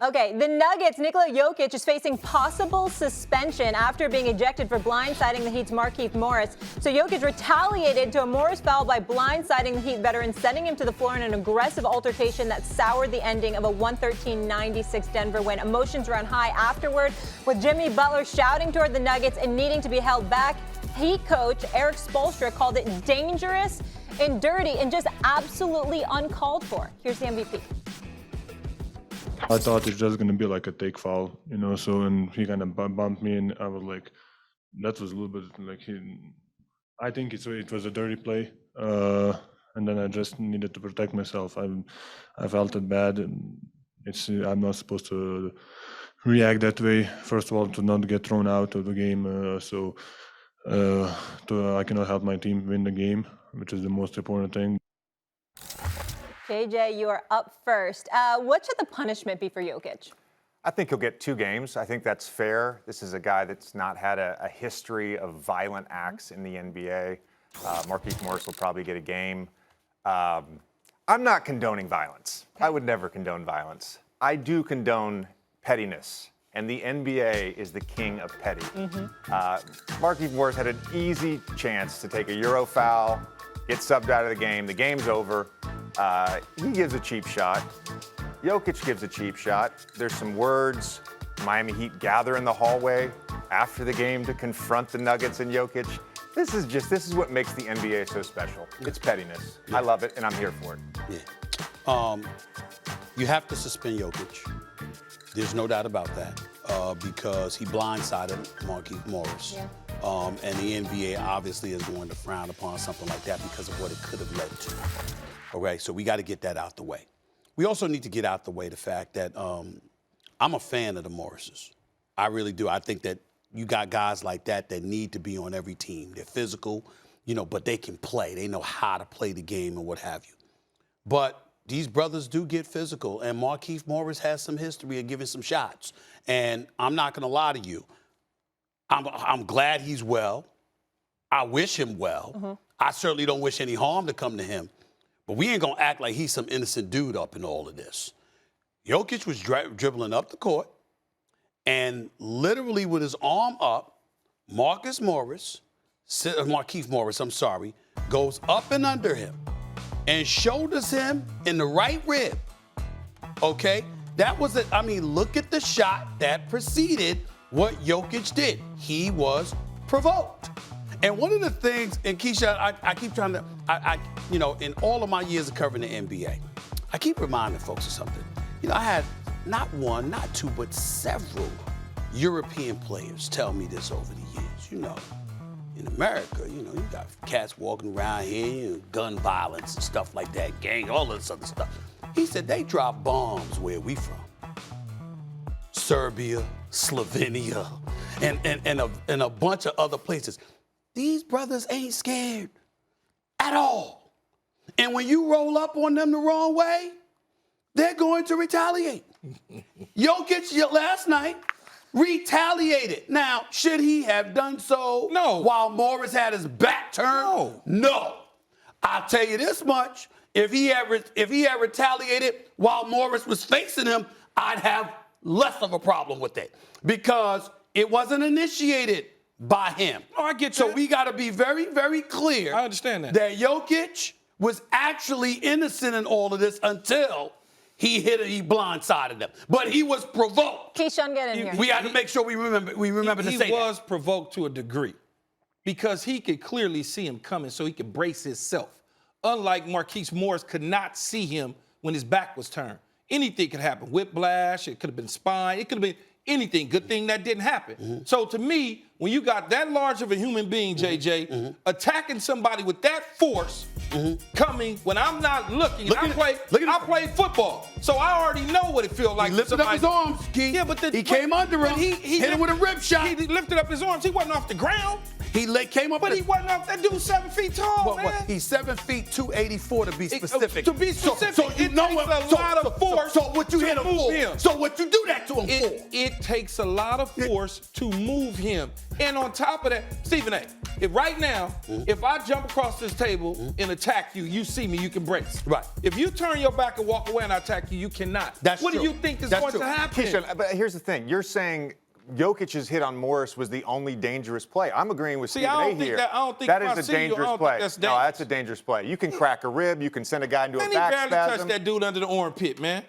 Okay, the Nuggets, Nikola Jokic is facing possible suspension after being ejected for blindsiding the Heat's Markieff Morris. So Jokic retaliated to a Morris foul by blindsiding the Heat veteran, sending him to the floor in an aggressive altercation that soured the ending of a 113-96 Denver win. Emotions ran high afterward, with Jimmy Butler shouting toward the Nuggets and needing to be held back. Heat coach Eric Spoelstra called it dangerous and dirty and just absolutely uncalled for. Here's the MVP. I thought it's just gonna be like a take foul, so, and he kind of bumped me, and I was like, that was a little bit like I think it was a dirty play, and then I just needed to protect myself. I felt it bad, and I'm not supposed to react that way. First of all, to not get thrown out of the game, so I cannot help my team win the game, which is the most important thing. JJ, you are up first. What should the punishment be for Jokic? I think he'll get 2 games. I think that's fair. This is a guy that's not had a history of violent acts in the NBA. Markieff Morris will probably get a game. I'm not condoning violence. Okay. I would never condone violence. I do condone pettiness, and the NBA is the king of petty. Markieff Morris had an easy chance to take a Euro foul, get subbed out of the game. The game's over. He gives a cheap shot. Jokic gives a cheap shot. There's some words. Miami Heat gather in the hallway after the game to confront the Nuggets and Jokic. This is what makes the NBA so special. It's pettiness. I love it, and I'm here for it. Yeah. You have to suspend Jokic. There's no doubt about that, because he blindsided Markieff Morris. Yeah. And the NBA obviously is going to frown upon something like that because of what it could have led to. Okay, so we got to get that out the way. We also need to get out the way the fact that I'm a fan of the Morrises. I really do. I think that you got guys like that need to be on every team. They're physical, but they can play. They know how to play the game and what have you. But these brothers do get physical, and Markieff Morris has some history of giving some shots. And I'm not going to lie to you. I'm glad he's well. I wish him well. I certainly don't wish any harm to come to him. But we ain't going to act like he's some innocent dude up in all of this. Jokic was dribbling up the court, and literally with his arm up, Markieff Morris, goes up and under him and shoulders him in the right rib. Okay? That was it. I mean, look at the shot that preceded what Jokic did. He was provoked. And one of the things, and Keyshawn, I keep trying to, in all of my years of covering the NBA, I keep reminding folks of something. I had not one, not two, but several European players tell me this over the years. In America, you got cats walking around here, gun violence and stuff like that, gang, all this other stuff. He said they drop bombs where we from. Serbia, Slovenia, and a bunch of other places. These brothers ain't scared at all. And when you roll up on them the wrong way, they're going to retaliate. Jokic last night retaliated. Now, should he have done so while Morris had his back turned? No. I'll tell you this much. If he had retaliated while Morris was facing him, I'd have less of a problem with it because it wasn't initiated by him. Oh, I get so that. we got to be very, very clear. I understand that. That Jokic was actually innocent in all of this until he blindsided them. But he was provoked. Keyshawn, get in here. We have to make sure we remember to say that. He was provoked to a degree because he could clearly see him coming, so he could brace himself. Unlike Markieff Morris could not see him when his back was turned. Anything could happen. Whiplash, it could have been spine, it could have been anything. Good thing that didn't happen. So to me, when you got that large of a human being, JJ, attacking somebody with that force, coming when I'm not looking, I play football, so I already know what it feels like. He lifted up his arms, Key. Yeah, but he came under him. He hit him with a rib shot. He lifted up his arms. He wasn't off the ground. came up. But he wasn't up. That dude's 7 feet tall, man. He's 7 feet 284 to be specific. To be specific, so you it know takes what? a lot of force. So what you to hit him move for? him. So what you do that to him for? It takes a lot of force to move him. And on top of that, Stephen A., if right now, if I jump across this table and attack you, you see me, you can brace. Right. If you turn your back and walk away and I attack you, you cannot. That's what true. do you think is That's going true. to happen? Keyshawn, but here's the thing. You're saying Jokic's hit on Morris was the only dangerous play. I'm agreeing with Stephen A here. I don't think that if I is see a you, I dangerous don't play. think that's No, dangerous. that's a dangerous play. You can crack a rib. You can send a guy into Man, a he back barely spasm. touched that dude under the armpit, man.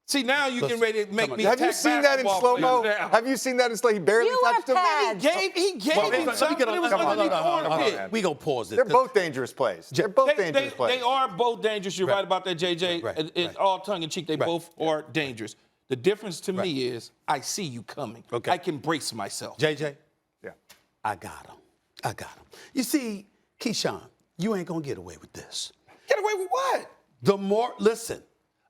See, now you getting ready to make me Have you attack seen that in basketball slow-mo? players now. Have you seen that in slow? He barely You wear touched him. pads. He gave him something, but it was underneath the armpit. We gonna pause this. They're both dangerous plays. They're both dangerous plays. They are both dangerous. You're right about that, JJ. Right. All tongue in cheek, they both are dangerous. The difference to me is I see you coming. Okay. I can brace myself. JJ, Yeah. I got him. You see, Keyshawn, you ain't gonna get away with this. Get away with what? Listen.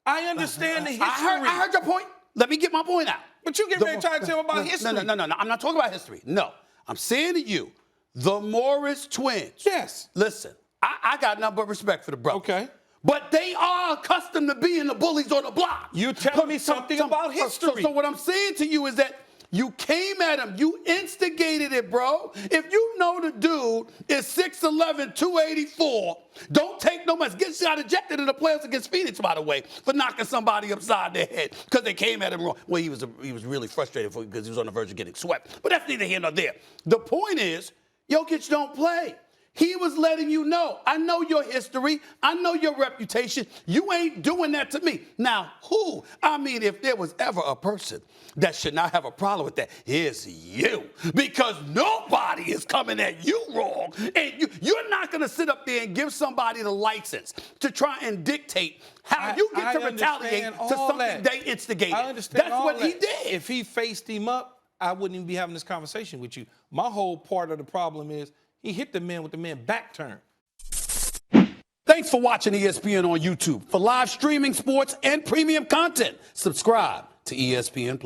I understand the history. I heard your point. Let me get my point out. But you get ready to try to tell me about history. No. I'm not talking about history. No. I'm saying to you, the Morris twins. Yes. Listen, I got nothing but respect for the brothers. Okay. But they are accustomed to being the bullies on the block. You're telling me something about history. So what I'm saying to you is that you came at him. You instigated it, bro. If you know the dude is 6'11", 284, don't take no mess. Got ejected in the playoffs against Phoenix, by the way, for knocking somebody upside their head because they came at him wrong. Well, he was really frustrated because he was on the verge of getting swept. But that's neither here nor there. The point is, Jokic don't play. He was letting you know, I know your history. I know your reputation. You ain't doing that to me. Now, who? I mean, if there was ever a person that should not have a problem with that, it's you. Because nobody is coming at you wrong. And you're not going to sit up there and give somebody the license to try and dictate how you get to retaliate to something they instigated. I understand That's what he did. If he faced him up, I wouldn't even be having this conversation with you. My whole part of the problem is he hit the man with the man back turn. Thanks for watching ESPN on YouTube. For live streaming, sports, and premium content, subscribe to ESPN+.